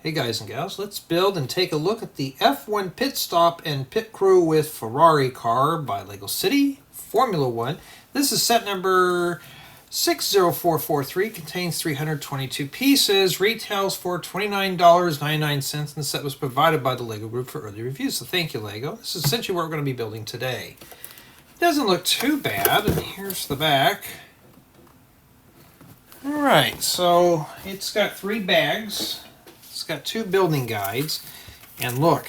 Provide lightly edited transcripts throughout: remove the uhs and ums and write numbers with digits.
Hey guys and gals, let's build and take a look at the F1 Pit Stop and Pit Crew with Ferrari Car by LEGO City, Formula 1. This is set number 60443, contains 322 pieces, retails for $29.99, and the set was provided by the LEGO Group for early reviews, so thank you LEGO. This is essentially what we're going to be building today. It doesn't look too bad, and here's the back. Alright, so it's got 3 bags. It's got 2 building guides, and look,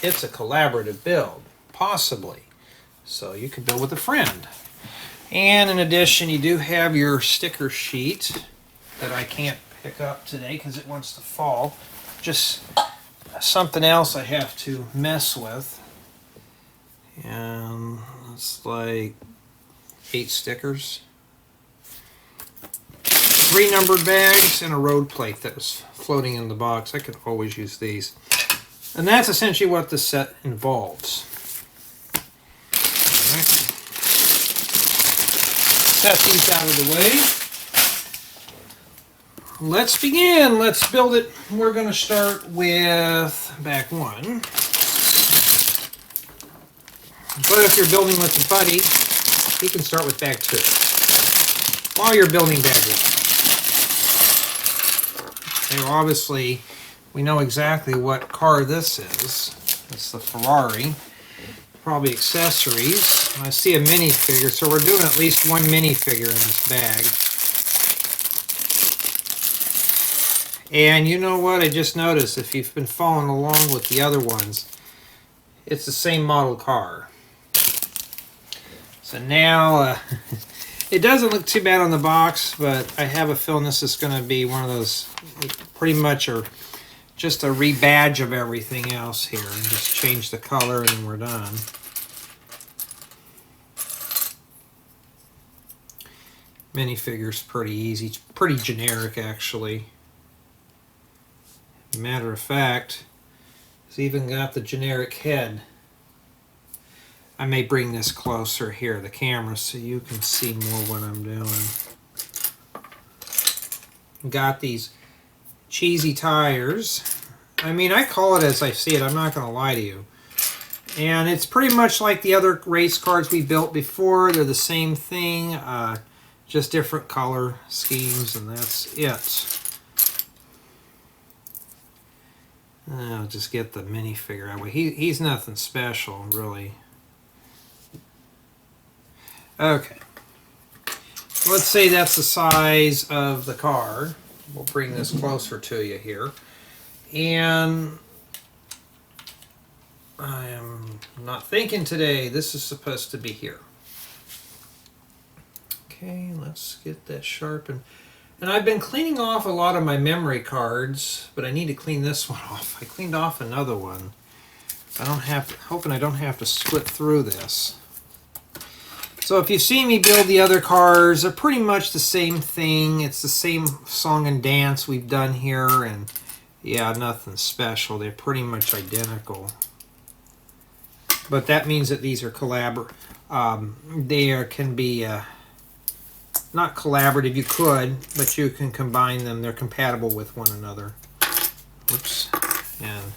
it's a collaborative build, possibly. So you could build with a friend. And in addition, you do have your sticker sheet that I can't pick up today because it wants to fall. Just something else I have to mess with. And it's like 8 stickers. 3 numbered bags and a road plate that was floating in the box. I could always use these. And that's essentially what the set involves. All right. Set these out of the way. Let's begin. Let's build it. We're going to start with bag 1. But if you're building with a buddy, you can start with bag 2 while you're building bag 1. So obviously, we know exactly what car this is. It's the Ferrari. Probably accessories. I see a minifigure, so we're doing at least 1 minifigure in this bag. And you know what? I just noticed, if you've been following along with the other ones, it's the same model car. So now, it doesn't look too bad on the box, but I have a feeling this is going to be one of those pretty much just a rebadge of everything else here. And just change the color and then we're done. Minifigure's pretty easy. It's pretty generic actually. Matter of fact, it's even got the generic head. I may bring this closer here, the camera, so you can see more what I'm doing. Got these cheesy tires. I mean, I call it as I see it, I'm not going to lie to you. And it's pretty much like the other race cars we built before. They're the same thing, just different color schemes, and that's it. I'll just get the minifigure out. He's nothing special, really. Okay, let's say that's the size of the car. We'll bring this closer to you here. And I am not thinking today. This is supposed to be here. Okay, let's get that sharpened. And I've been cleaning off a lot of my memory cards, but I need to clean this one off. I cleaned off another one. Hoping I don't have to split through this. So if you've seen me build the other cars, they're pretty much the same thing. It's the same song and dance we've done here, and yeah, nothing special. They're pretty much identical. But that means that these are they can be not collaborative. You could, but you can combine them. They're compatible with one another. Whoops. And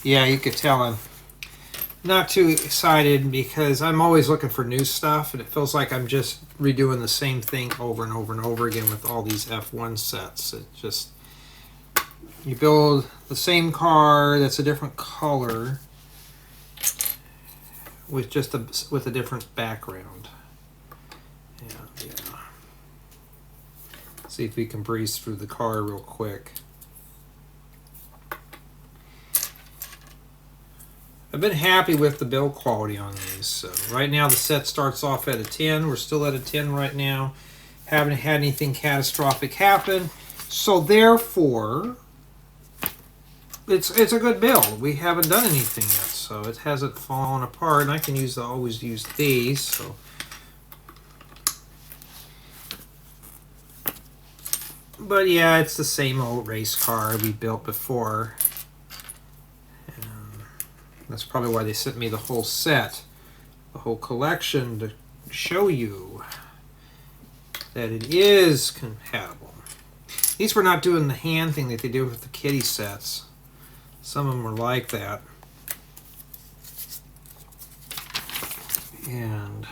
yeah, you could tell I'm not too excited because I'm always looking for new stuff, and it feels like I'm just redoing the same thing over and over and over again with all these F1 sets. It just, you build the same car that's a different color with just with a different background. Yeah. See if we can breeze through the car real quick. I've been happy with the build quality on these. So right now the set starts off at a 10. We're still at a 10 right now. Haven't had anything catastrophic happen. So therefore, it's a good build. We haven't done anything yet, so it hasn't fallen apart. And I can always use these. So but yeah, it's the same old race car we built before. That's probably why they sent me the whole set, the whole collection, to show you that it is compatible. least we're not doing the hand thing that they do with the kitty sets. Some of them are like that. And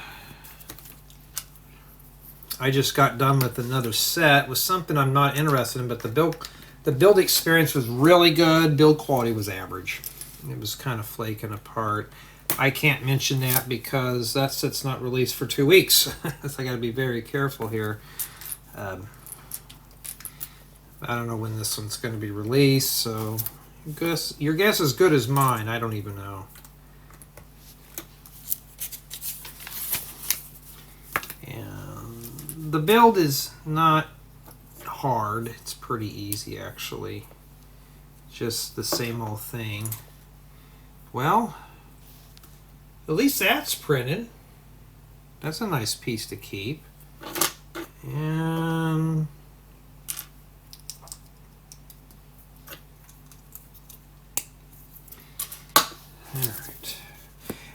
I just got done with another set with something I'm not interested in, but the build experience was really good. Build quality was average. It was kind of flaking apart. I can't mention that because that set's not released for 2 weeks. So I got to be very careful here. I don't know when this one's going to be released, so your guess is good as mine. I don't even know. And the build is not hard. It's pretty easy, actually. Just the same old thing. Well, at least that's printed. That's a nice piece to keep. And alright.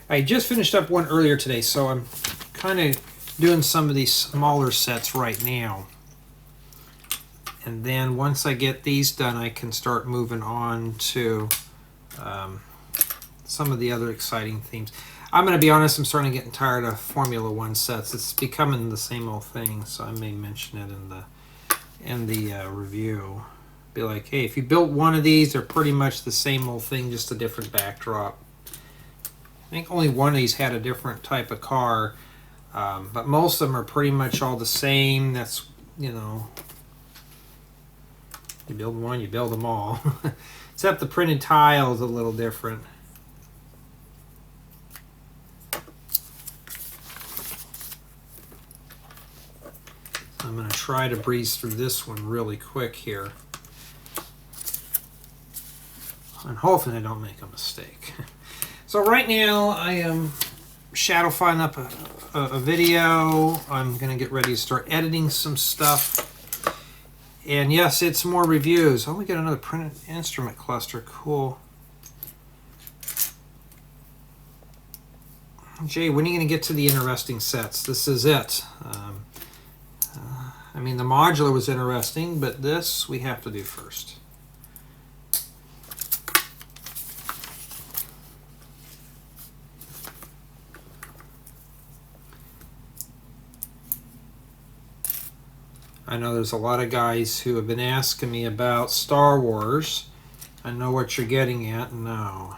I just finished up one earlier today, so I'm kind of doing some of these smaller sets right now. And then once I get these done, I can start moving on to some of the other exciting themes. I'm going to be honest, I'm starting to get tired of Formula One sets. It's becoming the same old thing, so I may mention it in the review. Be like, hey, if you built one of these, they're pretty much the same old thing, just a different backdrop. I think only one of these had a different type of car, but most of them are pretty much all the same. That's, you know, you build one, you build them all. Except the printed tile is a little different. I'm going to try to breeze through this one really quick here. And hopefully I don't make a mistake. So right now I am shadow filing up a video. I'm going to get ready to start editing some stuff. And yes, it's more reviews. Oh, we got another printed instrument cluster. Cool. Jay, when are you going to get to the interesting sets? This is it. I mean, the modular was interesting, but this we have to do first. I know there's a lot of guys who have been asking me about Star Wars. I know what you're getting at. No.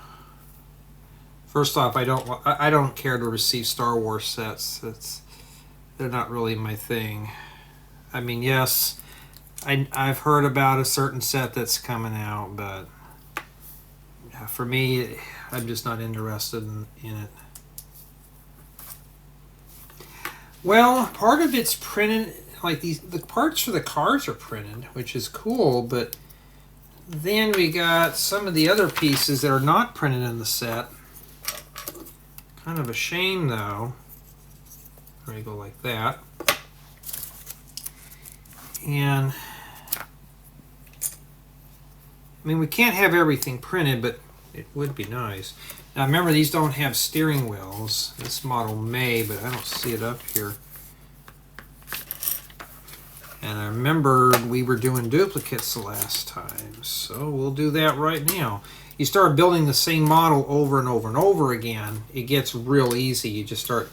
First off, I don't care to receive Star Wars sets. They're not really my thing. I mean, yes, I've heard about a certain set that's coming out, but for me, I'm just not interested in it. Well, part of it's printed, like the parts for the cars are printed, which is cool, but then we got some of the other pieces that are not printed in the set. Kind of a shame, though. There you go, like that. And I mean, we can't have everything printed, but it would be nice. Now remember, these don't have steering wheels. This model may, but I don't see it up here. And I remember we were doing duplicates the last time, so we'll do that right now. You start building the same model over and over and over again, it gets real easy. You just start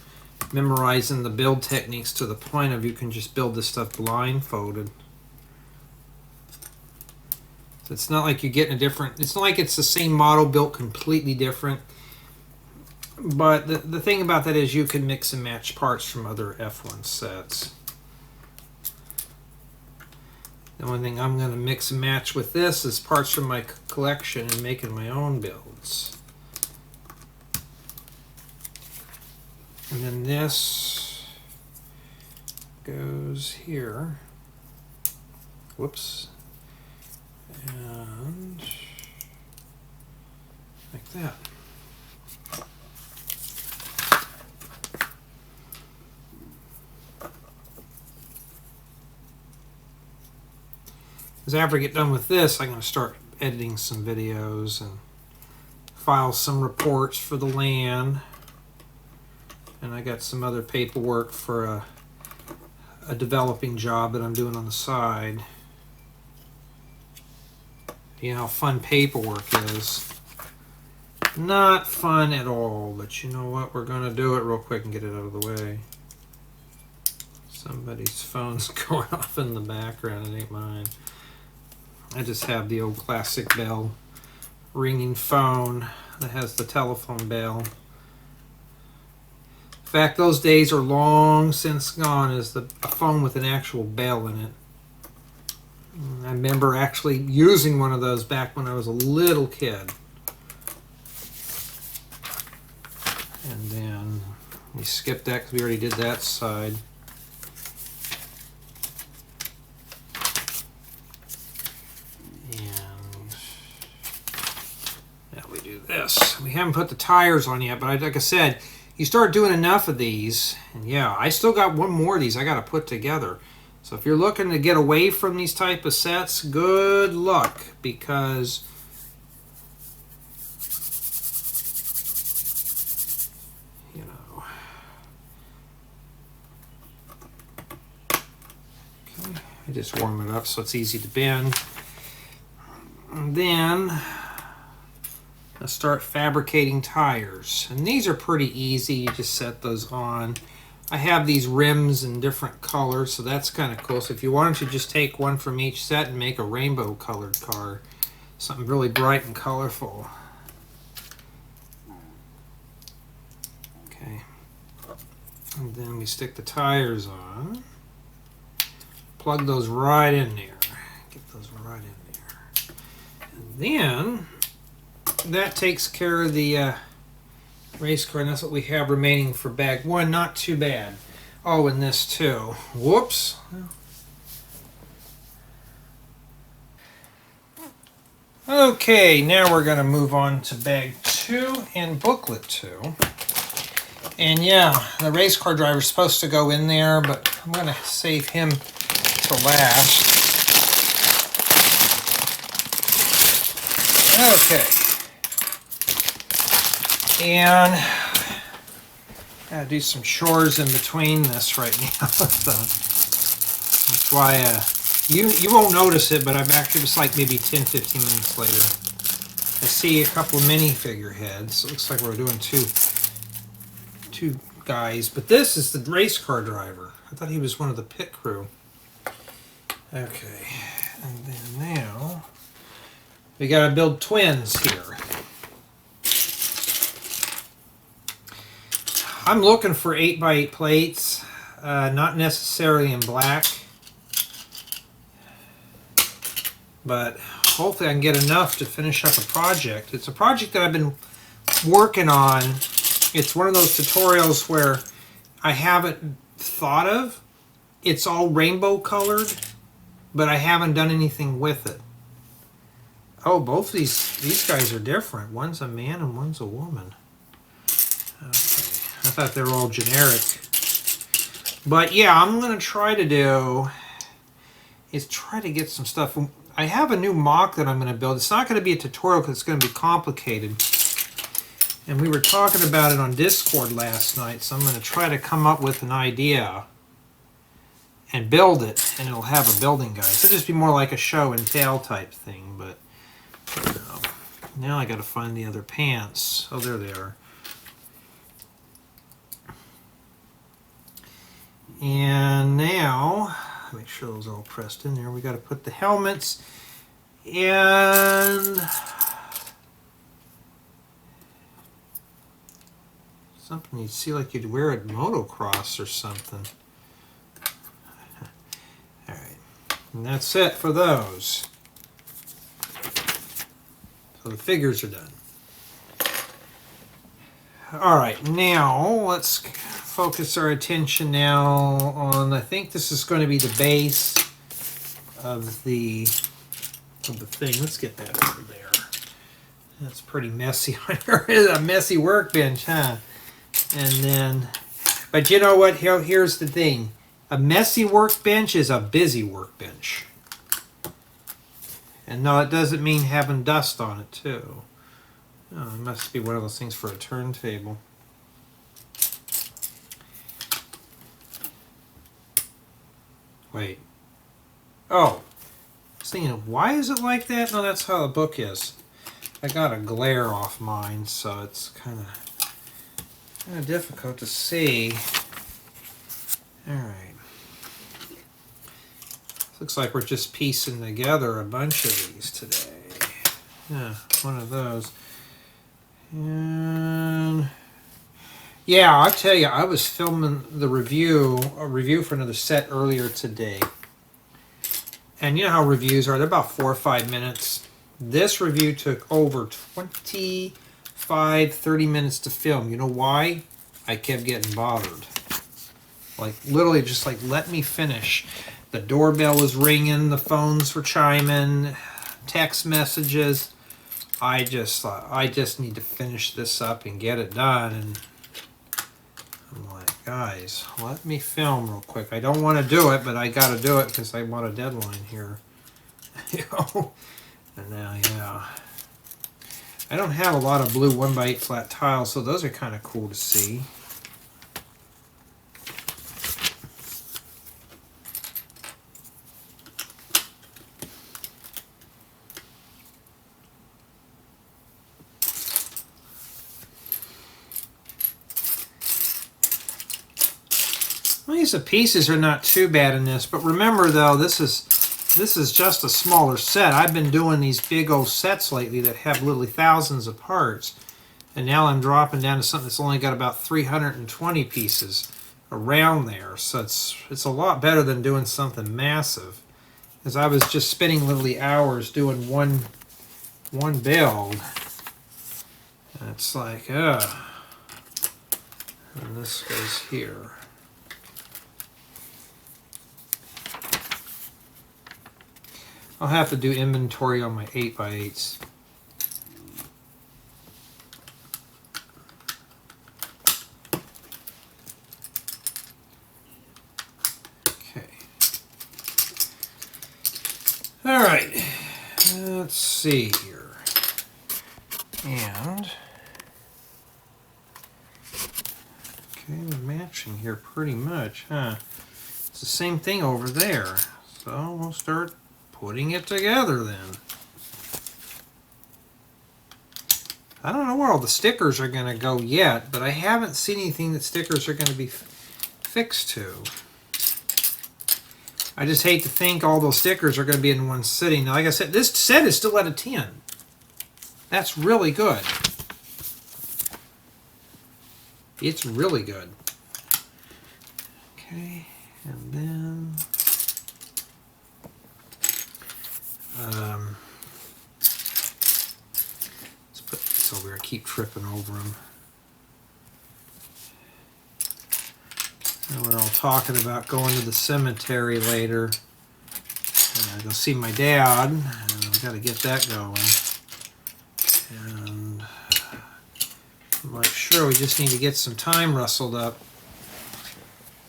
memorizing the build techniques to the point of you can just build this stuff blindfolded. So it's not like you're getting a different, it's not like it's the same model built completely different. But the thing about that is you can mix and match parts from other F1 sets. The only thing I'm going to mix and match with this is parts from my collection and making my own builds. And then this goes here. Whoops. And like that. Because after I get done with this, I'm going to start editing some videos and file some reports for the land. And I got some other paperwork for a developing job that I'm doing on the side. You know how fun paperwork is. Not fun at all, but you know what? We're going to do it real quick and get it out of the way. Somebody's phone's going off in the background. It ain't mine. I just have the old classic bell ringing phone that has the telephone bell. In fact, those days are long since gone, is a phone with an actual bell in it. I remember actually using one of those back when I was a little kid. And then we skipped that because we already did that side. And now we do this. We haven't put the tires on yet, but like I said, you start doing enough of these, and yeah, I still got one more of these I got to put together. So if you're looking to get away from these type of sets, good luck, because you know. Okay, I just warm it up so it's easy to bend. And then let's start fabricating tires. And these are pretty easy. You just set those on. I have these rims in different colors, so that's kind of cool. So if you wanted to just take one from each set and make a rainbow colored car, something really bright and colorful. Okay. And then we stick the tires on. Plug those right in there. Get those right in there. And then that takes care of the race car, and that's what we have remaining for bag one. Not too bad. Oh, and this too. Whoops. Okay, now we're going to move on to bag two and booklet two. And yeah, the race car driver is supposed to go in there, but I'm going to save him to last. Okay. And gotta do some chores in between this right now. So that's why you won't notice it, but I'm actually just like maybe 10-15 minutes later. I see a couple of minifigure heads. It looks like we're doing two guys, but this is the race car driver. I thought he was one of the pit crew. Okay, and then now we gotta build twins here. I'm looking for 8x8 plates, not necessarily in black, but hopefully I can get enough to finish up a project. It's a project that I've been working on. It's one of those tutorials where I haven't thought of. It's all rainbow colored, but I haven't done anything with it. Oh, both these guys are different. One's a man and one's a woman. Okay. I thought they were all generic. But yeah, I'm going to try to do is try to get some stuff. I have a new mock that I'm going to build. It's not going to be a tutorial because it's going to be complicated. And we were talking about it on Discord last night, so I'm going to try to come up with an idea and build it, and it'll have a building guide. So it'll just be more like a show and tell type thing, but you know. Now I got to find the other pants. Oh, there they are. And now, make sure those are all pressed in there. We got to put the helmets and something you'd see like you'd wear at motocross or something. All right, and that's it for those. So the figures are done. All right, now let's focus our attention now on, I think this is going to be the base of the thing. Let's get that over there. That's pretty messy. A messy workbench, huh? And then, but you know what? Here's the thing. A messy workbench is a busy workbench. And no, it doesn't mean having dust on it, too. Oh, it must be one of those things for a turntable. Wait. Oh. thinking, why is it like that? No, that's how the book is. I got a glare off mine, so it's kind of difficult to see. All right. Looks like we're just piecing together a bunch of these today. Yeah, one of those. And yeah, I'll tell you, I was filming a review for another set earlier today. And you know how reviews are, they're about 4 or 5 minutes. This review took over 25, 30 minutes to film. You know why? I kept getting bothered. Like, literally just like, let me finish. The doorbell was ringing, the phones were chiming, text messages. I just thought, I just need to finish this up and get it done. And I'm like, guys, let me film real quick. I don't want to do it, but I got to do it because I want a deadline here. You know? And now, yeah. I don't have a lot of blue 1x8 flat tiles, so those are kind of cool to see. These pieces are not too bad in this, but remember though, this is just a smaller set. I've been doing these big old sets lately that have literally thousands of parts, and now I'm dropping down to something that's only got about 320 pieces around there. So it's a lot better than doing something massive, because I was just spending literally hours doing one build. And it's like, and this goes here. I'll have to do inventory on my 8x8s. Okay. All right. Let's see here. And okay, we're matching here pretty much, huh? It's the same thing over there. So we'll start putting it together then. I don't know where all the stickers are going to go yet, but I haven't seen anything that stickers are going to be fixed to. I just hate to think all those stickers are going to be in one sitting. Now, like I said, this set is still at a 10. That's really good. It's really good. Okay, and then let's put these over here. I keep tripping over them. And we're all talking about going to the cemetery later. Go see my dad. And I've got to get that going. And I'm like, sure, we just need to get some time rustled up.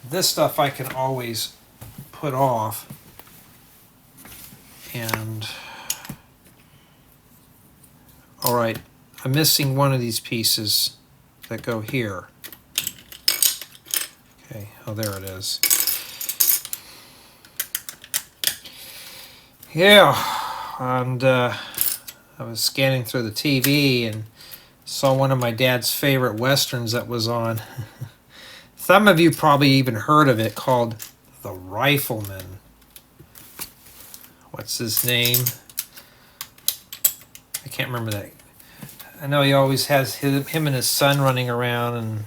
This stuff I can always put off. And all right, I'm missing one of these pieces that go here. Okay, oh, there it is. Yeah, and I was scanning through the TV and saw one of my dad's favorite westerns that was on. Some of you probably even heard of it, called The Rifleman. What's his name? I can't remember that. I know he always has him and his son running around, and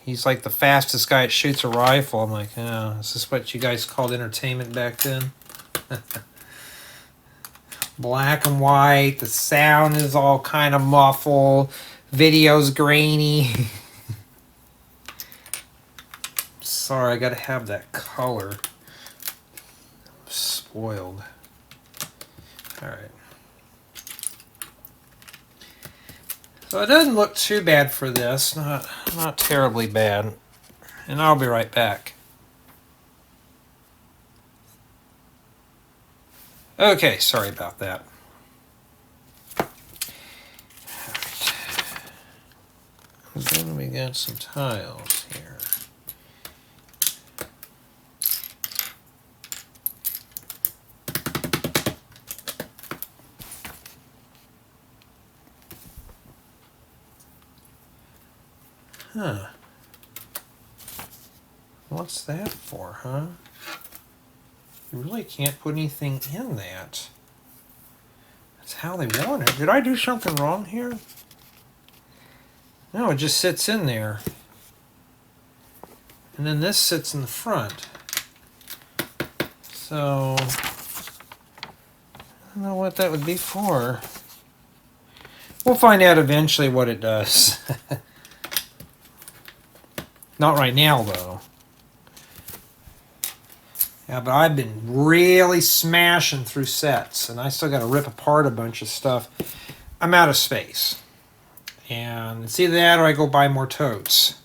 he's like the fastest guy that shoots a rifle. I'm like, oh, is this what you guys called entertainment back then? Black and white, the sound is all kind of muffled, video's grainy. Sorry, I gotta have that color. I'm spoiled. Alright. So it doesn't look too bad for this, not terribly bad. And I'll be right back. Okay, sorry about that. Alright. Then we got some tiles here. Huh. What's that for, huh? You really can't put anything in that. That's how they want it. Did I do something wrong here? No, it just sits in there. And then this sits in the front. So, I don't know what that would be for. We'll find out eventually what it does. Not right now, though. Yeah, but I've been really smashing through sets, and I still got to rip apart a bunch of stuff. I'm out of space. And it's either that or I go buy more totes.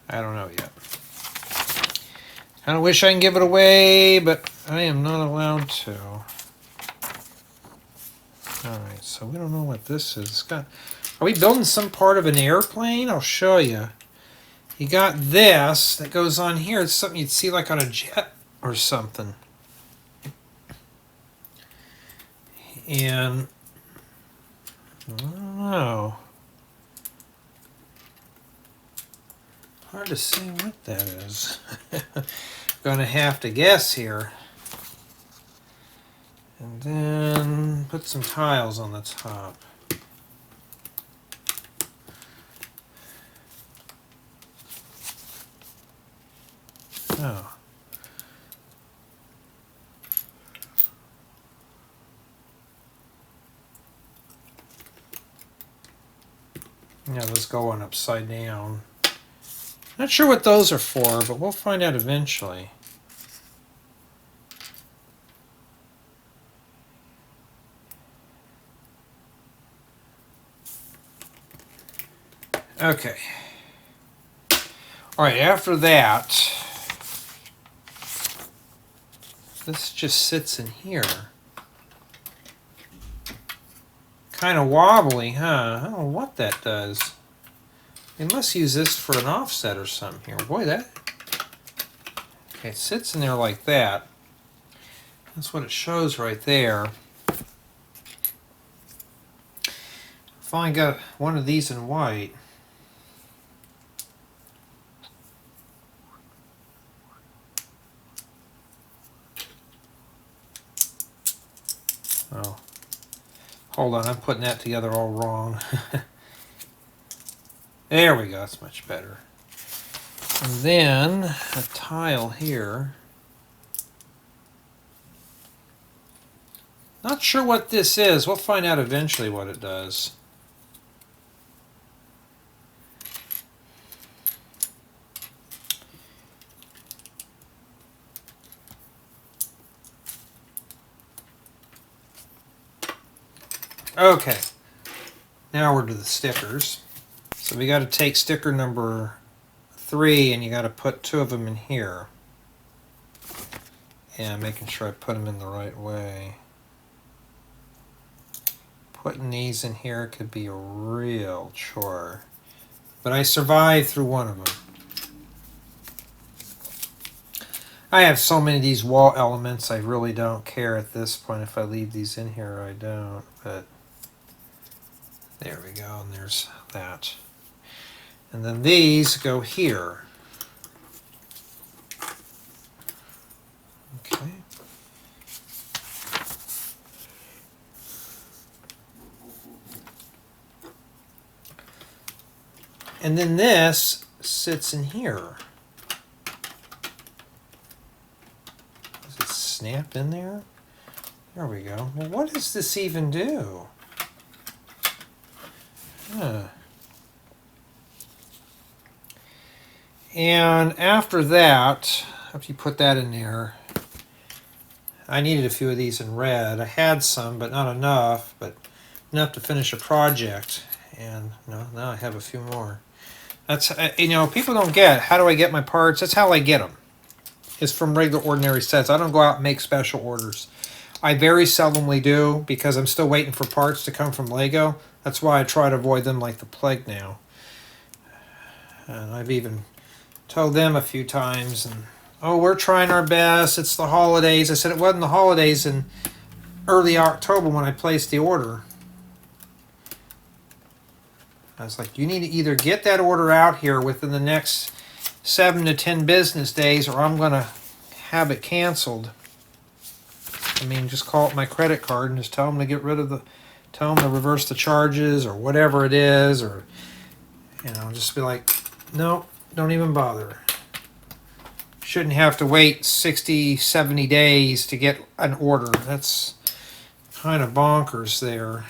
I don't know yet. I wish I can give it away, but I am not allowed to. Alright, so we don't know what this is. It's got, are we building some part of an airplane? I'll show you. You got this that goes on here. It's something you'd see like on a jet or something. And I don't know. Hard to see what that is. Gonna have to guess here. And then put some tiles on the top. Oh. Yeah, those go on upside down. Not sure what those are for, but we'll find out eventually. Okay. All right, after that, this just sits in here. Kind of wobbly, huh? I don't know what that does. They must use this for an offset or something here. Boy, that... Okay, it sits in there like that. That's what it shows right there. If I got one of these in white. Oh. Hold on, I'm putting that together all wrong. There we go, that's much better. And then a tile here. Not sure what this is. We'll find out eventually what it does. Okay, now we're to the stickers. So we got to take sticker number 3 and you got to put 2 of them in here. And making sure I put them in the right way. Putting these in here could be a real chore. But I survived through one of them. I have so many of these wall elements, I really don't care at this point if I leave these in here or I don't. But there we go, and there's that. And then these go here. Okay. And then this sits in here. Does it snap in there? There we go. Well, what does this even do? Huh. And after that, after you put that in there, I needed a few of these in red. I had some, but not enough, but enough to finish a project. And now I have a few more. That's, you know, people don't get, how do I get my parts? That's how I get them. It's from regular ordinary sets. I don't go out and make special orders. I very seldomly do because I'm still waiting for parts to come from Lego. That's why I try to avoid them like the plague now. And I've even told them a few times, and oh, we're trying our best. It's the holidays. I said it wasn't the holidays in early October when I placed the order. I was like, you need to either get that order out here within the next 7 to 10 business days, or I'm going to have it canceled. I mean, just call up my credit card and just tell them to get rid of the, tell them to reverse the charges or whatever it is, or, you know, just be like, no, don't even bother. Shouldn't have to wait 60, 70 days to get an order. That's kind of bonkers there.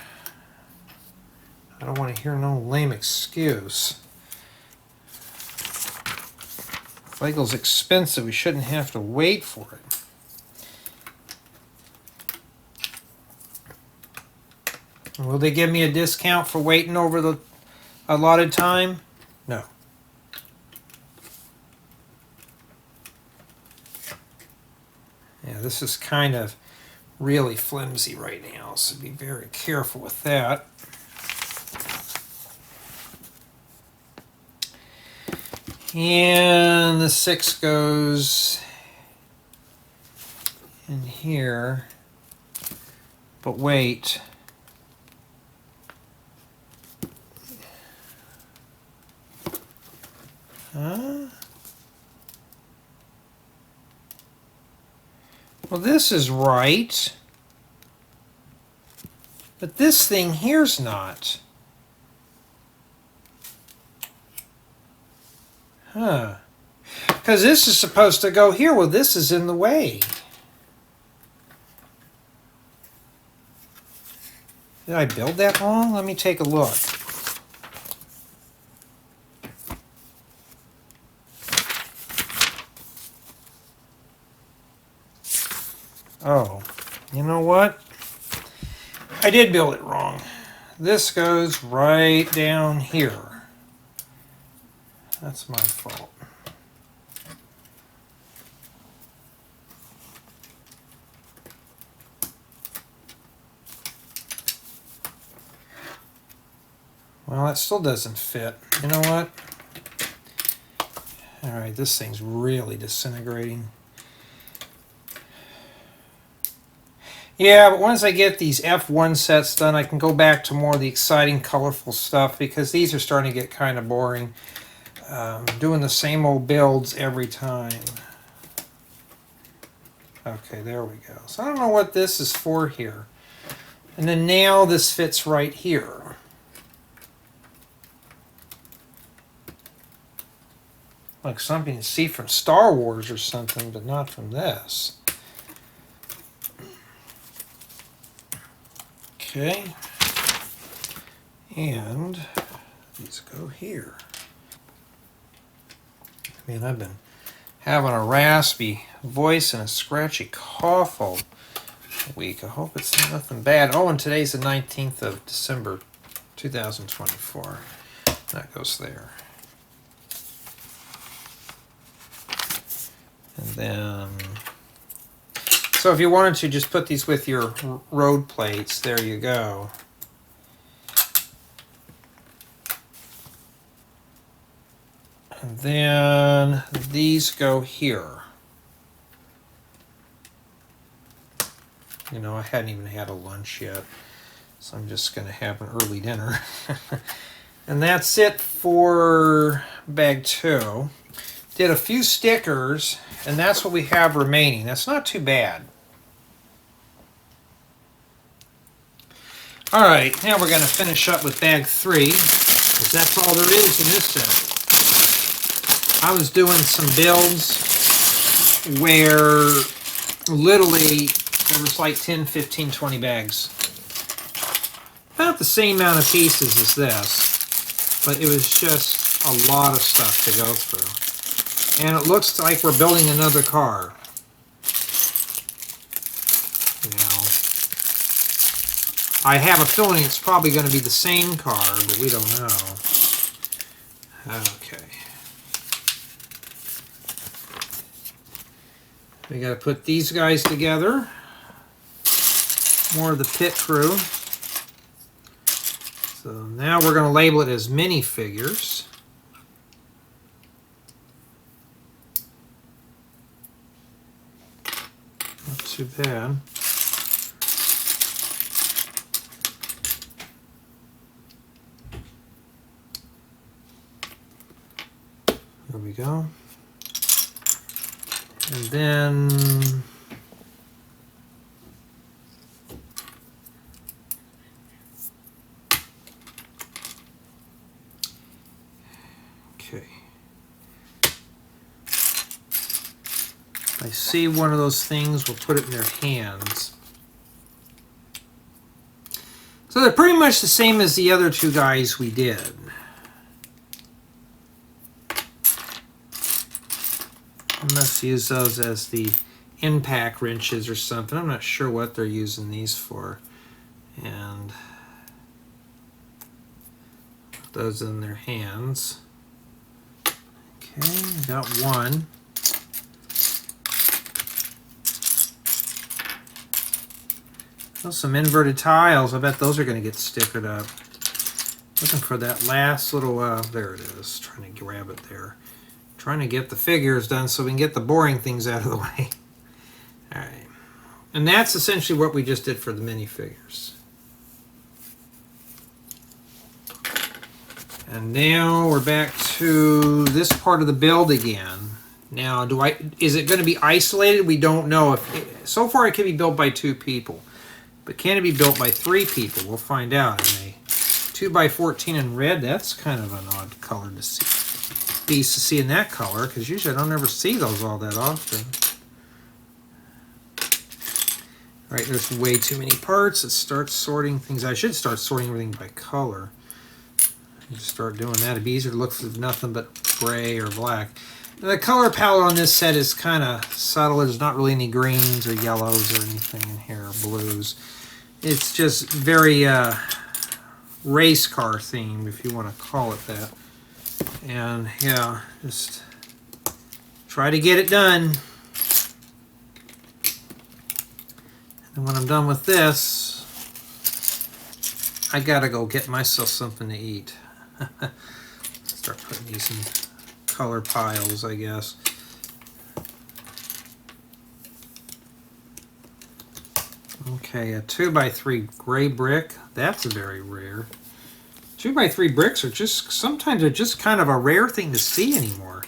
I don't want to hear no lame excuse. Lego's expensive. We shouldn't have to wait for it. Will they give me a discount for waiting over the allotted time? No. Yeah, this is kind of really flimsy right now, so be very careful with that. And the 6 goes in here. But wait. Huh? Well, this is right. But this thing here's not. Huh. Because this is supposed to go here. Well, this is in the way. Did I build that wrong? Let me take a look. Oh, you know what? I did build it wrong. This goes right down here. That's my fault. Well, that still doesn't fit. You know what? All right, this thing's really disintegrating. Yeah, but once I get these F1 sets done, I can go back to more of the exciting, colorful stuff, because these are starting to get kind of boring. Doing the same old builds every time. Okay, there we go. So I don't know what this is for here. And then now this fits right here. Like something you see from Star Wars or something, but not from this. Okay. And these go here. Man, I've been having a raspy voice and a scratchy cough all week. I hope it's nothing bad. Oh, and today's the 19th of December, 2024. That goes there. And then, so if you wanted to just put these with your road plates, there you go. And then these go here. You know, I hadn't even had a lunch yet, so I'm just going to have an early dinner. And that's it for bag 2. Did a few stickers, and that's what we have remaining. That's not too bad. All right, now we're going to finish up with bag 3, because that's all there is in this set. I was doing some builds where literally there was like 10, 15, 20 bags. About the same amount of pieces as this, but it was just a lot of stuff to go through. And it looks like we're building another car. Now, I have a feeling it's probably going to be the same car, but we don't know. Okay. We got to put these guys together. More of the pit crew. So now we're going to label it as minifigures. Not too bad. There we go. And then okay. If I see one of those things, we'll put it in their hands. So they're pretty much the same as the other two guys we did. I must use those as the impact wrenches or something. I'm not sure what they're using these for. And those in their hands. Okay, got one. Oh, some inverted tiles. I bet those are going to get stickered up. Looking for that last little, there it is. Trying to grab it there. Trying to get the figures done so we can get the boring things out of the way. Alright. And that's essentially what we just did for the minifigures. And now we're back to this part of the build again. Now, is it going to be isolated? We don't know. So far it can be built by 2 people. But can it be built by 3 people? We'll find out. And a 2x14 in red, that's kind of an odd color to see. Piece to see in that color, because usually I don't ever see those all that often. Alright, there's way too many parts. Let's start sorting things. I should start sorting everything by color. Just start doing that. It'd be easier to look for nothing but gray or black. Now, the color palette on this set is kind of subtle. There's not really any greens or yellows or anything in here, or blues. It's just very race car theme, if you want to call it that. And yeah, just try to get it done. And when I'm done with this, I gotta go get myself something to eat. Start putting these in color piles, I guess. Okay, a 2x3 gray brick. That's very rare. 2x3 bricks are just, sometimes they're just kind of a rare thing to see anymore.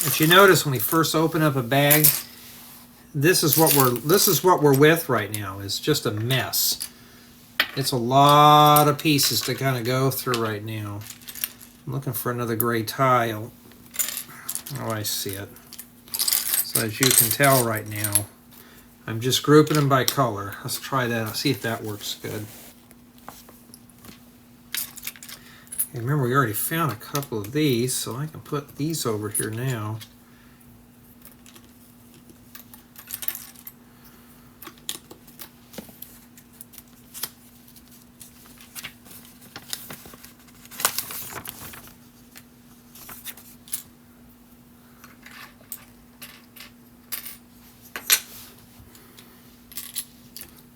But you notice when we first open up a bag, this is what we're with right now. It's just a mess. It's a lot of pieces to kind of go through right now. I'm looking for another gray tile. Oh, I see it. So as you can tell right now, I'm just grouping them by color. Let's try that. I'll see if that works good. Okay, remember, we already found a couple of these, so I can put these over here now.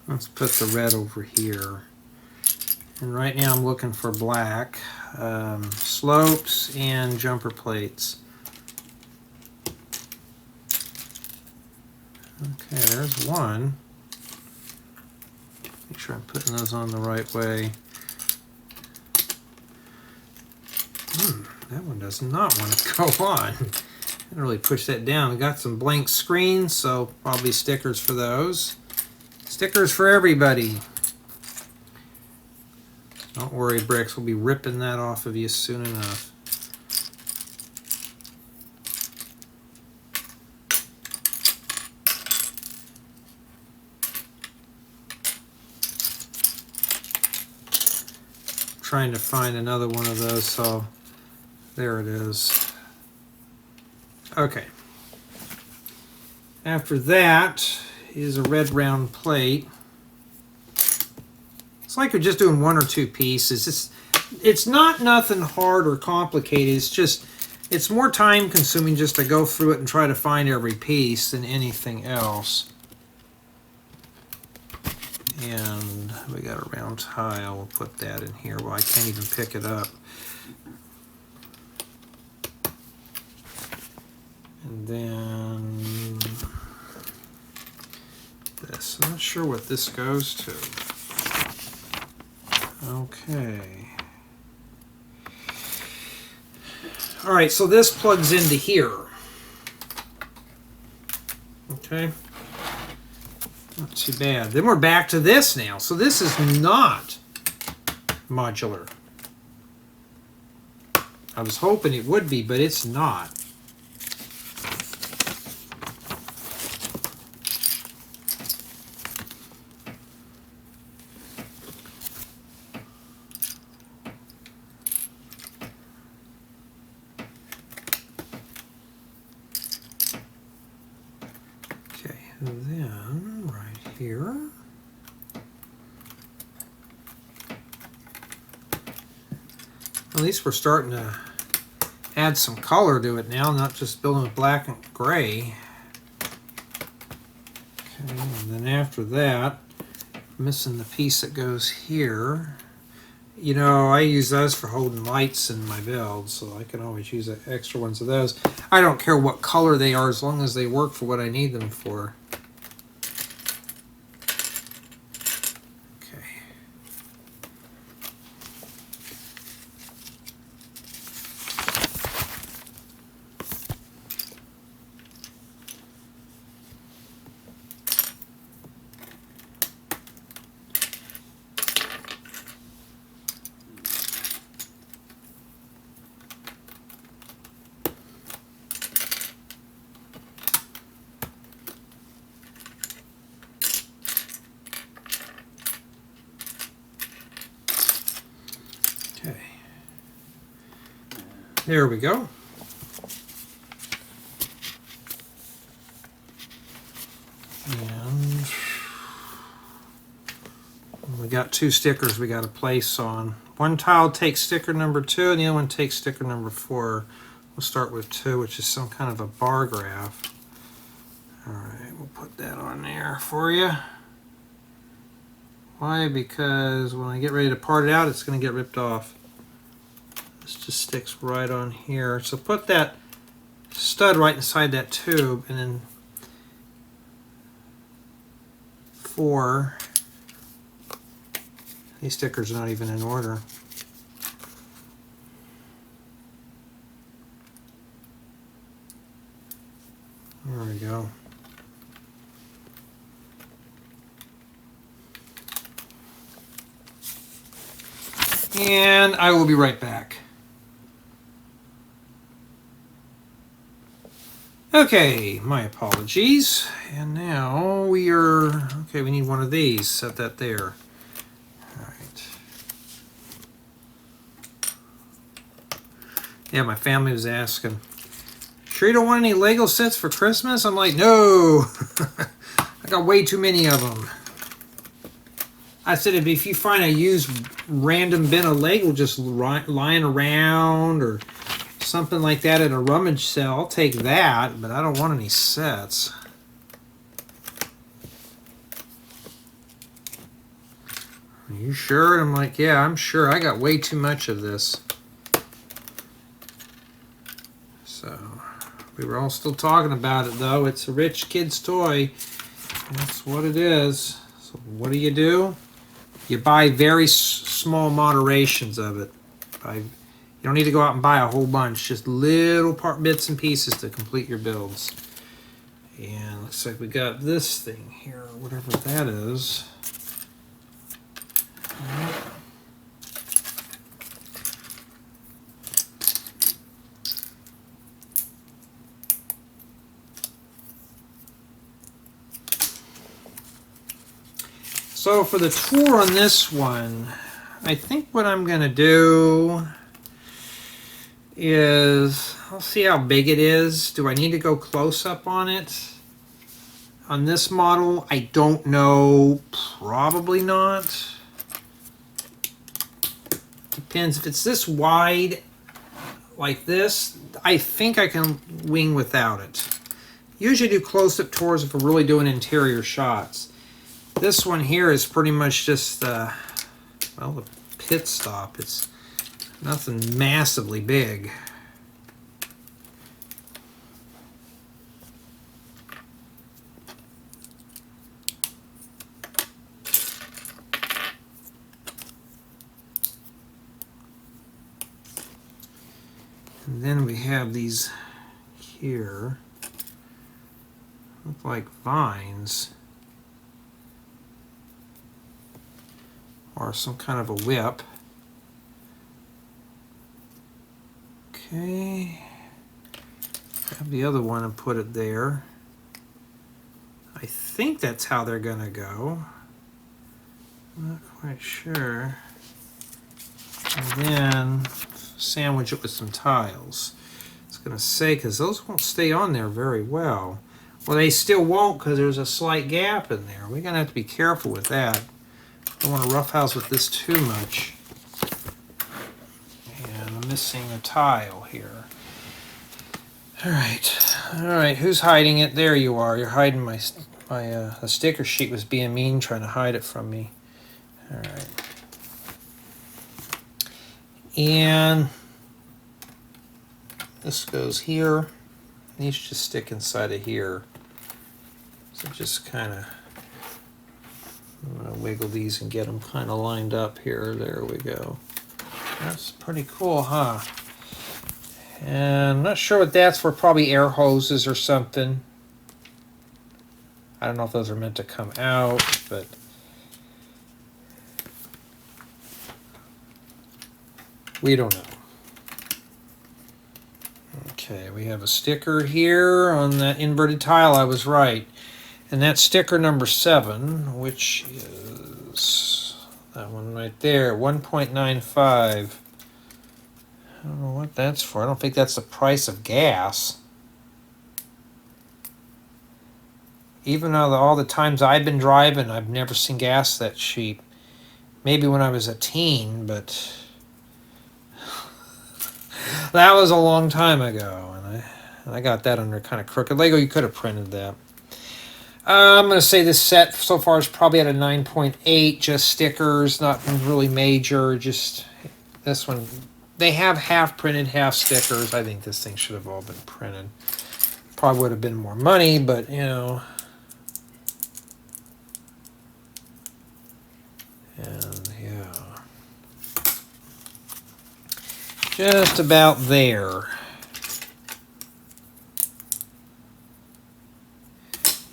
Let's put the red over here. And right now I'm looking for black, slopes, and jumper plates. Okay, there's one. Make sure I'm putting those on the right way. That one does not want to go on. I didn't really push that down. We got some blank screens, so probably stickers for those. Stickers for everybody. Don't worry, Bricks. We'll be ripping that off of you soon enough. Trying to find another one of those, so there it is. Okay. After that is a red round plate. It's like you're just doing 1 or 2 pieces. It's not nothing hard or complicated. It's just, it's more time consuming just to go through it and try to find every piece than anything else. And we got a round tile. We'll put that in here. Well, I can't even pick it up. And then this. I'm not sure what this goes to. Okay. All right, so this plugs into here. Okay. Not too bad. Then we're back to this now. So this is not modular. I was hoping it would be, but it's not. Okay, then right here. At least we're starting to add some color to it now, not just building with black and gray. Okay, and then after that, missing the piece that goes here. You know, I use those for holding lights in my build, so I can always use extra ones of those. I don't care what color they are as long as they work for what I need them for. Okay, there we go. And we got two stickers we got to place on. One tile takes sticker number 2 and the other one takes sticker number 4. We'll start with 2, which is some kind of a bar graph. Alright, we'll put that on there for you. Why? Because when I get ready to part it out, it's going to get ripped off. This just sticks right on here. So put that stud right inside that tube, and then 4. These stickers are not even in order. There we go. And I will be right back. Okay, my apologies. And now we are, okay, we need one of these. Set that there. All right. Yeah, my family was asking, sure you don't want any Lego sets for Christmas? I'm like, no. I got way too many of them. I said, if you find a used random bin of Lego just lying around or something like that at a rummage sale, I'll take that, but I don't want any sets. Are you sure? And I'm like, yeah, I'm sure. I got way too much of this. So, we were all still talking about it, though. It's a rich kid's toy. That's what it is. So, what do? You buy very small moderations of it. You don't need to go out and buy a whole bunch. Just little bits and pieces to complete your builds. And looks like we got this thing here, whatever that is. So for the tour on this one, I think what I'm going to do is, I'll see how big it is. Do I need to go close up on it? On this model, I don't know. Probably not. Depends. If it's this wide, like this, I think I can wing without it. Usually do close-up tours if we're really doing interior shots. This one here is pretty much just, well, the pit stop. It's nothing massively big. And then we have these here, look like vines, or some kind of a whip. Okay, grab the other one and put it there. I think that's how they're gonna go. Not quite sure. And then sandwich it with some tiles. It's gonna say, because those won't stay on there very well. Well, they still won't because there's a slight gap in there. We're gonna have to be careful with that. Don't want to roughhouse with this too much. And I'm missing a tile here. All right, who's hiding it? There you are. You're hiding my the sticker sheet was being mean, trying to hide it from me. All right. And this goes here. These just stick inside of here. So just kind of, I'm going to wiggle these and get them kind of lined up here. There we go. That's pretty cool, huh? And I'm not sure what that's for. Probably air hoses or something. I don't know if those are meant to come out, but we don't know. Okay, we have a sticker here on that inverted tile. I was right. And that's sticker number 7, which is that one right there, 1.95. I don't know what that's for. I don't think that's the price of gas. Even though all the times I've been driving, I've never seen gas that cheap. Maybe when I was a teen, but that was a long time ago, and I got that under kind of crooked. Lego, you could have printed that. I'm going to say this set so far is probably at a 9.8, just stickers, not really major, just this one. They have half printed, half stickers. I think this thing should have all been printed. Probably would have been more money, but, you know. And, yeah. Just about there.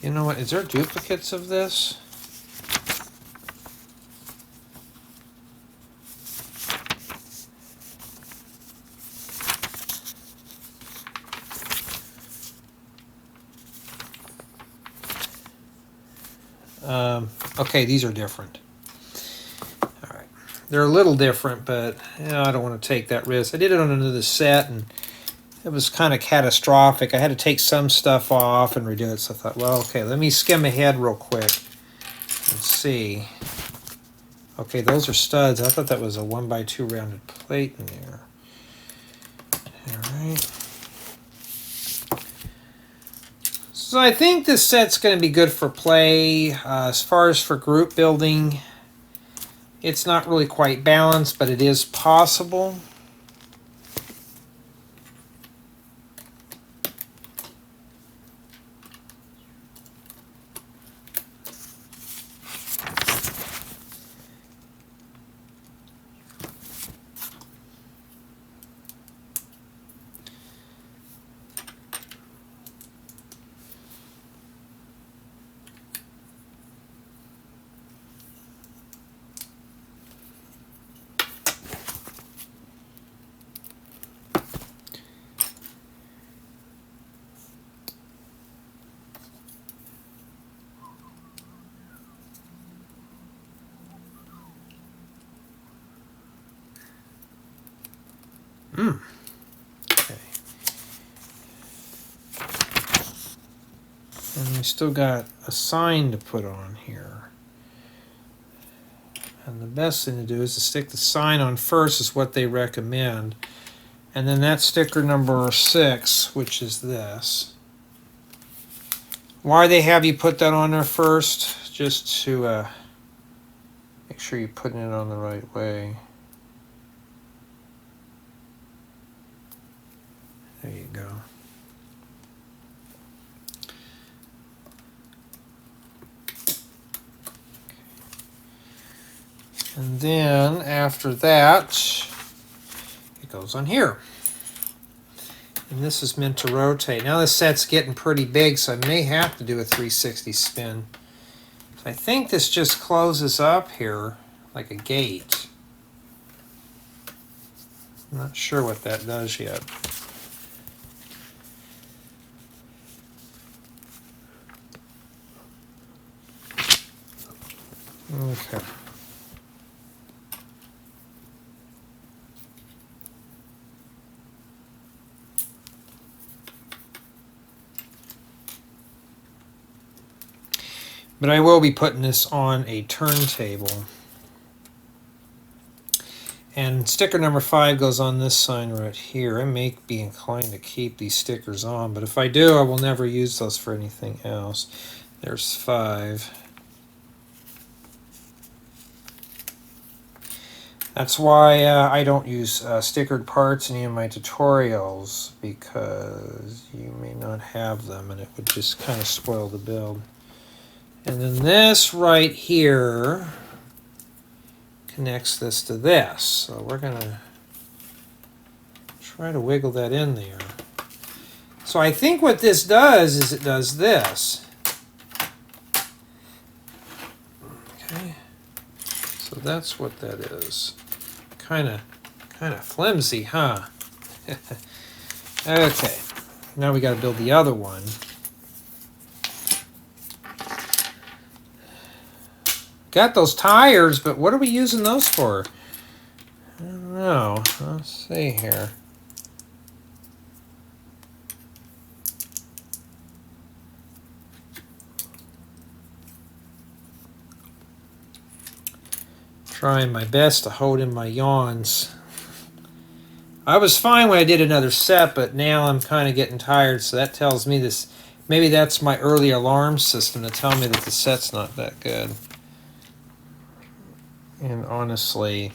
You know what? Is there duplicates of this? Okay, these are different. All right, they're a little different, but you know, I don't want to take that risk. I did it on another set, and it was kind of catastrophic. I had to take some stuff off and redo it, so I thought, well, okay, let me skim ahead real quick and see. Okay, those are studs. I thought that was a 1x2 rounded plate in there. All right. So I think this set's going to be good for play. As far as for group building, it's not really quite balanced, but it is possible. Okay. And we still got a sign to put on here. And the best thing to do is to stick the sign on first, is what they recommend. And then that's sticker number 6, which is this. Why they have you put that on there first? Just to make sure you're putting it on the right way. There you go. And then after that, it goes on here. And this is meant to rotate. Now this set's getting pretty big, so I may have to do a 360 spin. I think this just closes up here like a gate. I'm not sure what that does yet. Okay. But I will be putting this on a turntable. And sticker number 5 goes on this sign right here. I may be inclined to keep these stickers on, but if I do, I will never use those for anything else. There's 5. That's why I don't use stickered parts in any of my tutorials, because you may not have them and it would just kind of spoil the build. And then this right here connects this to this. So we're going to try to wiggle that in there. So I think what this does is it does this. Okay. So that's what that is. Kind of flimsy, huh? Okay. Now we got to build the other one. Got those tires, but what are we using those for? I don't know. Let's see here. Trying my best to hold in my yawns. I was fine when I did another set, but now I'm kind of getting tired, so that tells me this. Maybe that's my early alarm system to tell me that the set's not that good. And honestly,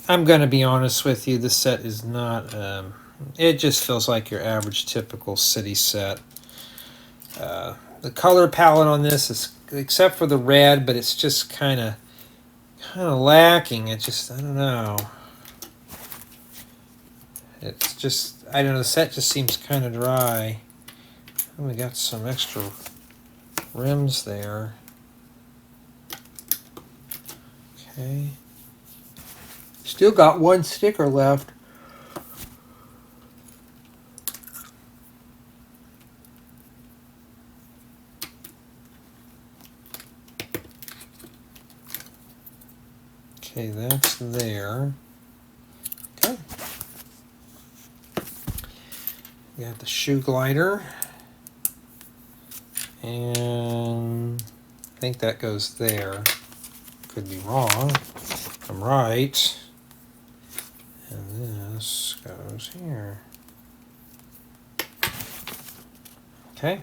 I'm going to be honest with you, this set is not, it just feels like your average typical city set. The color palette on this is, except for the red, but it's just kind of lacking. It just, I don't know. It's just, I don't know, the set just seems kind of dry. And we got some extra rims there. Okay. Still got one sticker left. Okay, that's there. Okay. We got the shoe glider. And I think that goes there. Could be wrong. I'm right. And this goes here. Okay.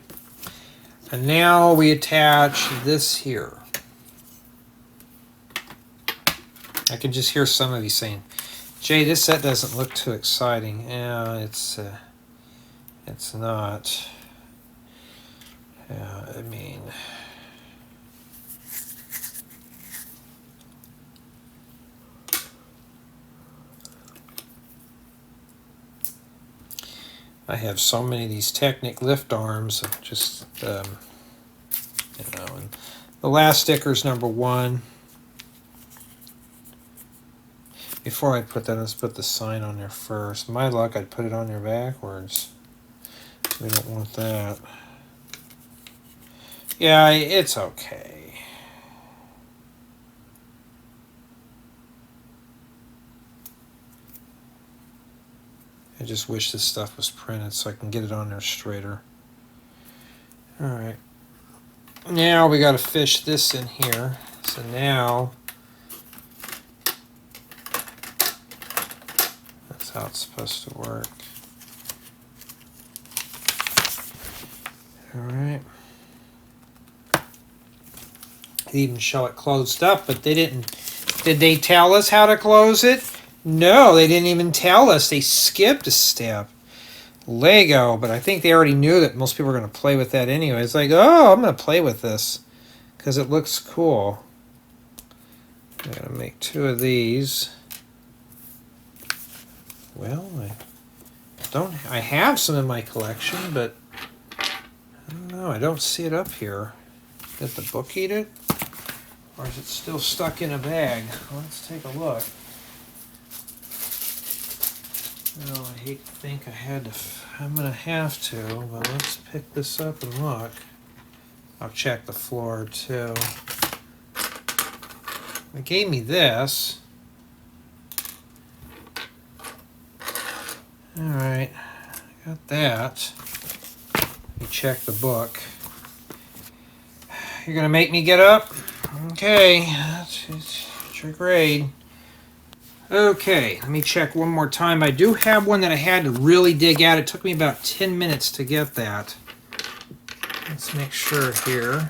And now we attach this here. I can just hear some of you saying, Jay, this set doesn't look too exciting. Yeah, it's not. I mean, I have so many of these Technic lift arms, just, you know, and the last sticker is number 1. Before I put that, let's put the sign on there first. My luck, I'd put it on there backwards. We don't want that. Yeah, it's okay. I just wish this stuff was printed so I can get it on there straighter. Alright. Now we got to fish this in here. So now, that's how it's supposed to work. Alright. They even show it closed up, but they didn't. Did they tell us how to close it? No, they didn't even tell us. They skipped a step. Lego, but I think they already knew that most people were going to play with that anyway. It's like, oh, I'm going to play with this because it looks cool. I'm going to make 2 of these. Well, I I have some in my collection, but I don't know. I don't see it up here. Did the book eat it? Or is it still stuck in a bag? Well, let's take a look. Well, I hate to think I had to. I'm going to have to, but let's pick this up and look. I'll check the floor too. It gave me this. Alright, got that. Let me check the book. You're going to make me get up? Okay, it's your grade. Okay, let me check one more time. I do have one that I had to really dig at. It took me about 10 minutes to get that. Let's make sure here.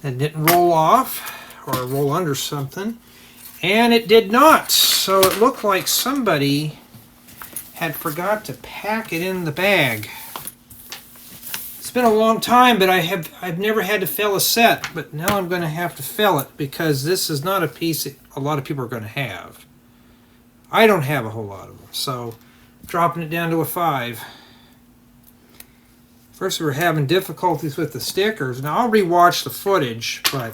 It didn't roll off or roll under something. And it did not. So it looked like somebody had forgot to pack it in the bag. It's been a long time, but I've never had to fill a set. But now I'm going to have to fill it because this is not a piece that a lot of people are going to have. I don't have a whole lot of them, so dropping it down to a 5. First we were having difficulties with the stickers. Now I'll rewatch the footage, but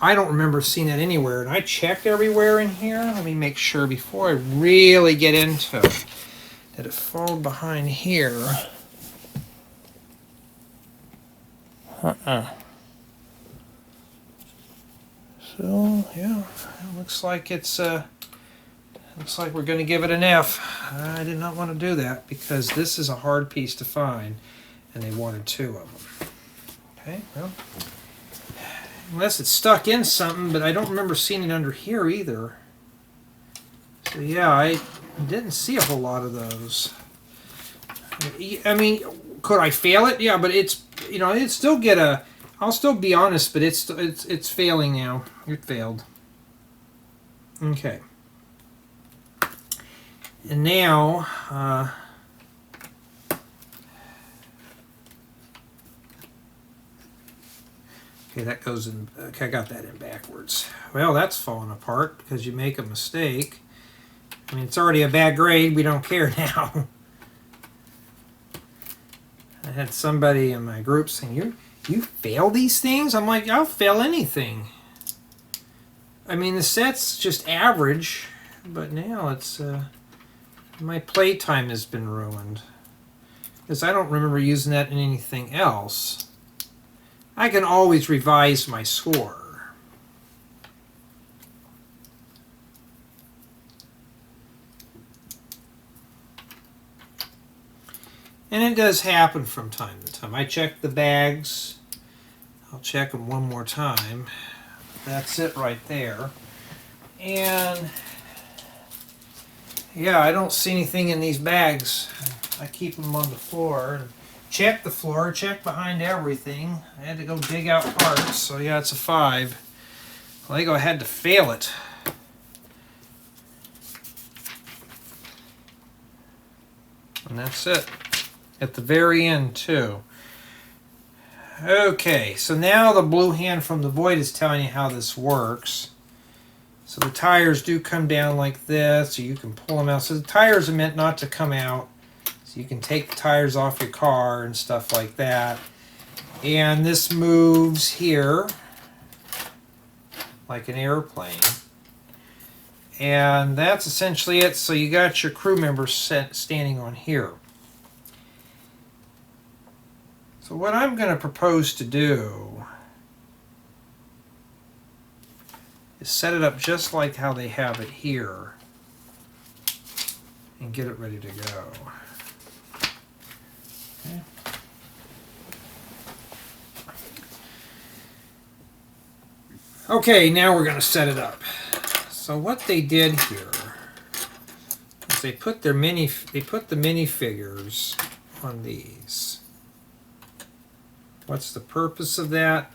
I don't remember seeing it anywhere. And I checked everywhere in here. Let me make sure before I really get into it. Did it fall behind here? So yeah, it looks like it's looks like we're going to give it an F. I did not want to do that because this is a hard piece to find, and they wanted 2 of them. Okay, well, unless it's stuck in something, but I don't remember seeing it under here either. So yeah, I didn't see a whole lot of those. I mean, could I fail it? Yeah, but it's, you know, it'd still get a. I'll still be honest, but it's failing now. It failed. Okay. And now, okay, that goes in. Okay, I got that in backwards. Well, that's falling apart because you make a mistake. I mean, it's already a bad grade. We don't care now. I had somebody in my group saying, "You fail these things?" I'm like, "I'll fail anything." I mean, the set's just average, but now it's. My playtime has been ruined because I don't remember using that in anything else. I can always revise my score. And it does happen from time to time. I check the bags. I'll check them one more time. That's it right there. And yeah, I don't see anything in these bags. I keep them on the floor and check the floor, check behind everything. I had to go dig out parts, so yeah, it's a 5. Lego had to fail it. And that's it. At the very end, too. Okay, so now the blue hand from the void is telling you how this works. So the tires do come down like this, so you can pull them out. So the tires are meant not to come out. So you can take the tires off your car and stuff like that. And this moves here like an airplane. And that's essentially it. So you got your crew members standing on here. So what I'm going to propose to do is set it up just like how they have it here and get it ready to go. Okay. Okay, now we're going to set it up. So what they did here is they put the minifigures on these. What's the purpose of that?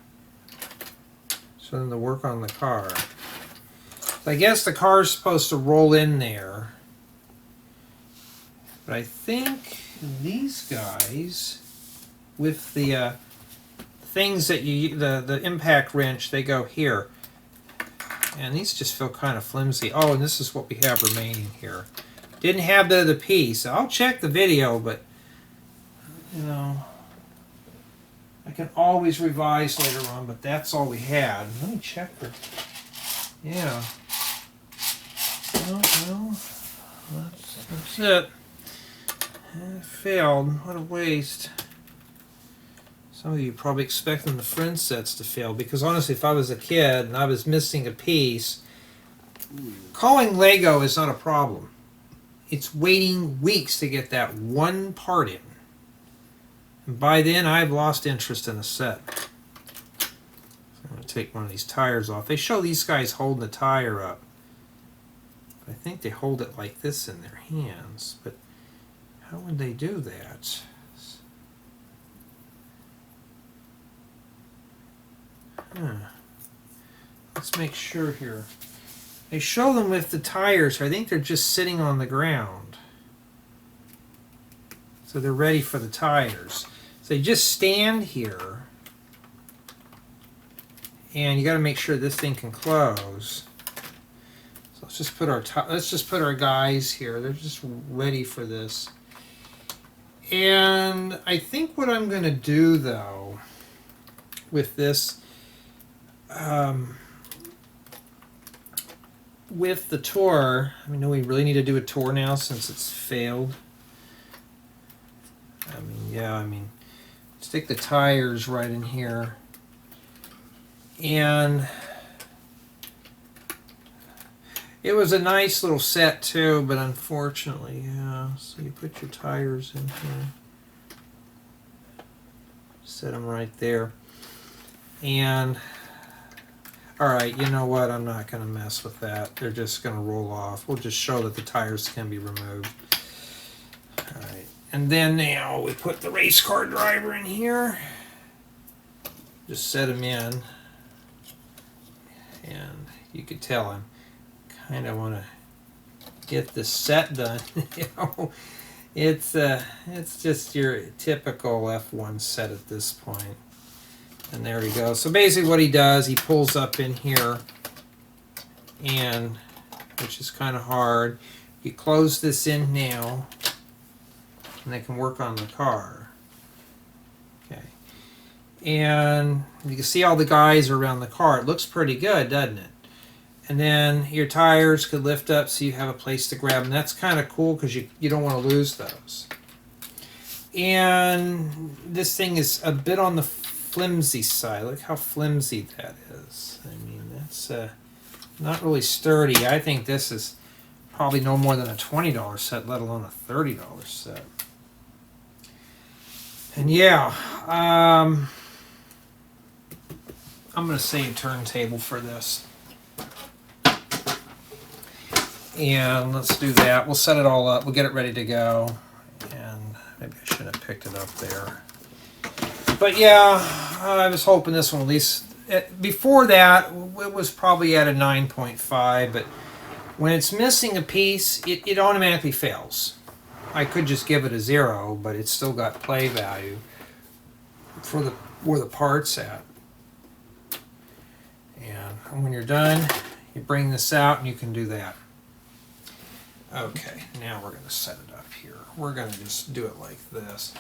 So then to work on the car. So I guess the car is supposed to roll in there. But I think these guys, with the things that the impact wrench, they go here. And these just feel kind of flimsy. Oh, and this is what we have remaining here. Didn't have the other piece. I'll check the video, but you know, I can always revise later on, but that's all we had. Let me check for, yeah. Well, that's it. It failed. What a waste. Some of you are probably expecting the friend sets to fail, because honestly, if I was a kid and I was missing a piece, calling Lego is not a problem. It's waiting weeks to get that one part in. And by then, I've lost interest in the set. So I'm going to take one of these tires off. They show these guys holding the tire up. I think they hold it like this in their hands, but how would they do that? Let's make sure here. They show them with the tires. I think they're just sitting on the ground. So they're ready for the tires. So you just stand here, and you got to make sure this thing can close. So let's just put our guys here. They're just ready for this. And I think what I'm going to do though with this, with the tour, I mean, do we really need to do a tour now since it's failed? I mean, yeah, I mean, stick the tires right in here. And it was a nice little set too, but unfortunately, yeah, so you put your tires in here. Set them right there. And alright, you know what? I'm not going to mess with that. They're just going to roll off. We'll just show that the tires can be removed. Alright, and then now we put the race car driver in here. Just set him in. And you could tell him kind of want to get this set done. You know, it's just your typical F1 set at this point. And there we go. So basically what he does, he pulls up in here, and which is kind of hard. You close this in now, and they can work on the car. Okay. And you can see all the guys around the car. It looks pretty good, doesn't it? And then your tires could lift up so you have a place to grab them. That's kind of cool because you don't want to lose those. And this thing is a bit on the flimsy side. Look how flimsy that is. I mean, that's not really sturdy. I think this is probably no more than a $20 set, let alone a $30 set. And yeah, I'm going to save turntable for this. And let's do that. We'll set it all up. We'll get it ready to go. And maybe I shouldn't have picked it up there. But yeah, I was hoping this one at least... Before that, it was probably at a 9.5, but when it's missing a piece, it automatically fails. I could just give it a 0, but it's still got play value for where the part's at. And when you're done, you bring this out and you can do that. Okay, now we're going to set it up here. We're going to just do it like this.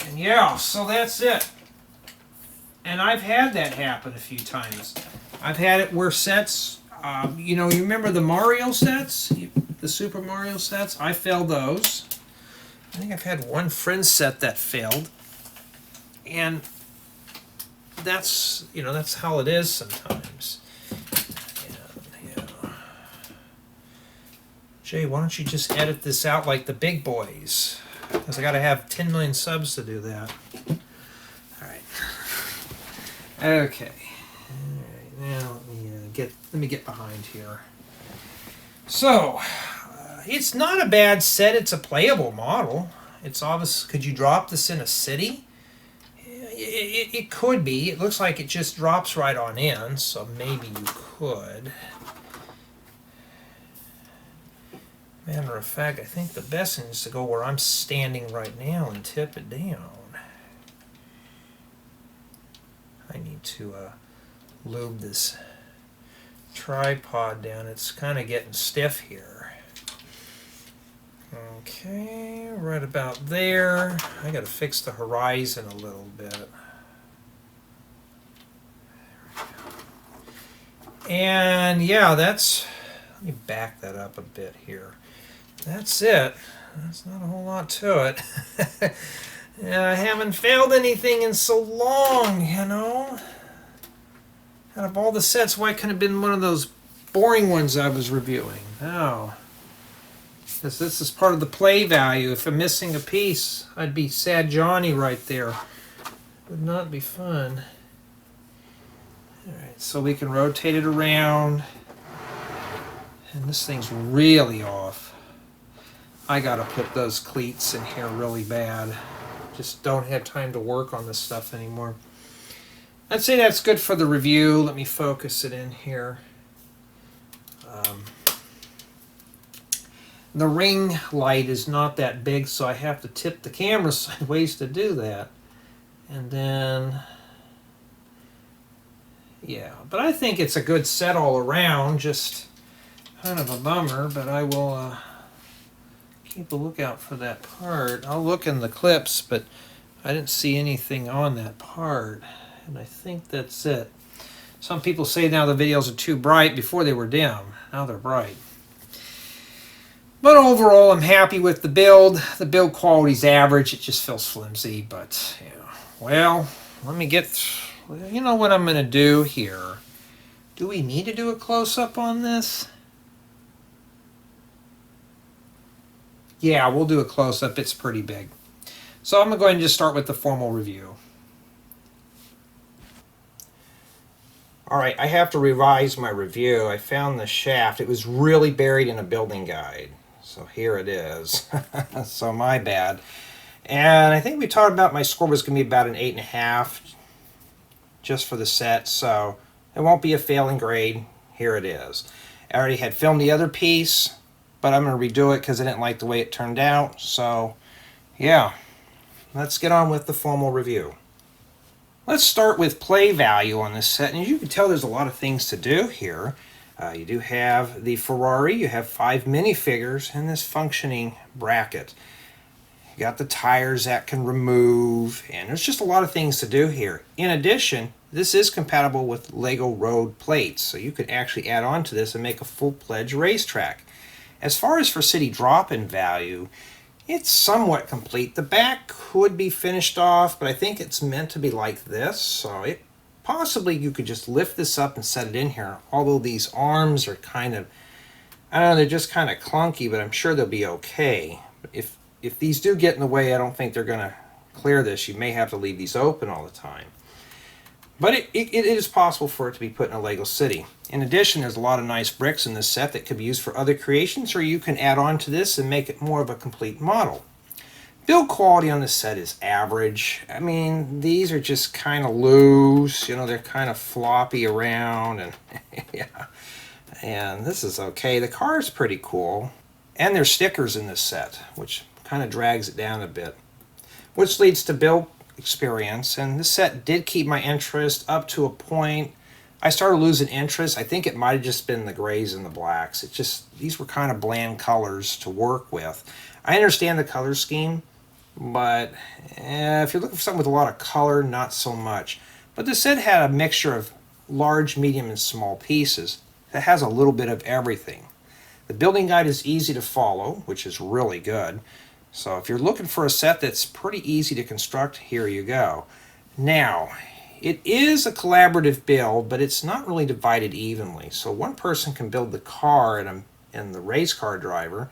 And yeah, so that's it. And I've had that happen a few times. I've had it where sets, you know, you remember the Mario sets? The Super Mario sets? I failed those. I think I've had one friend set that failed. And that's, you know, that's how it is sometimes. Jay, why don't you just edit this out like the big boys? Because I got to have 10 million subs to do that. Alright. Okay. Alright, now let me get behind here. So, it's not a bad set. It's a playable model. It's obvious. Could you drop this in a city? It could be. It looks like it just drops right on in, so maybe you could. Matter of fact, I think the best thing is to go where I'm standing right now and tip it down. I need to lube this tripod down. It's kind of getting stiff here. Okay, right about there. I got to fix the horizon a little bit. And yeah, let me back that up a bit here. That's it. That's not a whole lot to it. I haven't failed anything in so long, you know. Out of all the sets, why couldn't it have been one of those boring ones I was reviewing? No. Because this is part of the play value. If I'm missing a piece, I'd be sad Johnny right there. Would not be fun. Alright, so we can rotate it around. And this thing's really off. I gotta put those cleats in here really bad. Just don't have time to work on this stuff anymore. I'd say that's good for the review. Let me focus it in here. The ring light is not that big, so I have to tip the camera sideways to do that. And then, yeah, but I think it's a good set all around. Just kind of a bummer, but I will keep a lookout for that part. I'll look in the clips, but I didn't see anything on that part. And I think that's it. Some people say now the videos are too bright. Before they were dim. Now they're bright. But overall, I'm happy with the build. The build quality's average. It just feels flimsy, but yeah. Well, let me get... You know what I'm going to do here? Do we need to do a close-up on this? Yeah, we'll do a close-up. It's pretty big. So I'm going to go ahead and just start with the formal review. Alright, I have to revise my review. I found the shaft. It was really buried in a building guide. So here it is. So my bad. And I think we talked about my score was going to be about an 8.5 just for the set. So it won't be a failing grade. Here it is. I already had filmed the other piece, but I'm going to redo it because I didn't like the way it turned out. So yeah, let's get on with the formal review. Let's start with play value on this set, and as you can tell there's a lot of things to do here. You do have the Ferrari, you have 5 minifigures, and this functioning bracket. You got the tires that can remove, and there's just a lot of things to do here. In addition, this is compatible with Lego road plates, so you can actually add on to this and make a full-fledged racetrack. As far as for city drop-in value, it's somewhat complete. The back could be finished off, but I think it's meant to be like this, so possibly you could just lift this up and set it in here, although these arms are kind of, I don't know, they're just kind of clunky, but I'm sure they'll be okay. If these do get in the way, I don't think they're going to clear this. You may have to leave these open all the time. But it is possible for it to be put in a Lego city. In addition, there's a lot of nice bricks in this set that could be used for other creations, or you can add on to this and make it more of a complete model. Build quality on this set is average. I mean, these are just kind of loose, you know, they're kind of floppy around, and yeah. And this is okay. The car is pretty cool. And there's stickers in this set, which kind of drags it down a bit. Which leads to build experience, and this set did keep my interest up to a point. I started losing interest. I think it might have just been the grays and the blacks. These were kind of bland colors to work with. I understand the color scheme, but if you're looking for something with a lot of color, not so much. But this set had a mixture of large, medium, and small pieces that has a little bit of everything. The building guide is easy to follow, which is really good. So if you're looking for a set that's pretty easy to construct, here you go. Now, it is a collaborative build, but it's not really divided evenly. So one person can build the car and the race car driver,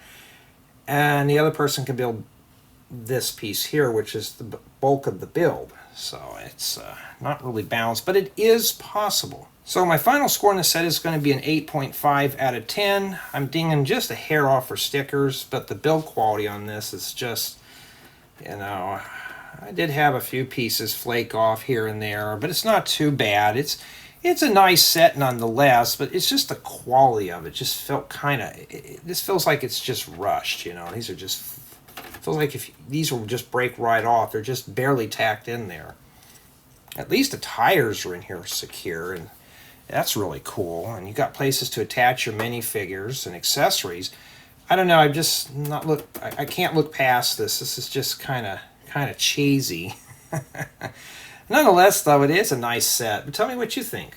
and the other person can build this piece here, which is the bulk of the build. So it's not really balanced, but it is possible. So my final score on the set is going to be an 8.5 out of 10. I'm dinging just a hair off for stickers, but the build quality on this is just, you know, I did have a few pieces flake off here and there, but it's not too bad. It's a nice set nonetheless, but it's just the quality of it just felt kind of, this feels like it's just rushed, you know. These are just, feels like if these will just break right off. They're just barely tacked in there. At least the tires are in here secure, and that's really cool. And you got places to attach your minifigures and accessories. I don't know. I'm just not look. I can't look past this. This is just kind of cheesy. Nonetheless, though, it is a nice set. But tell me what you think.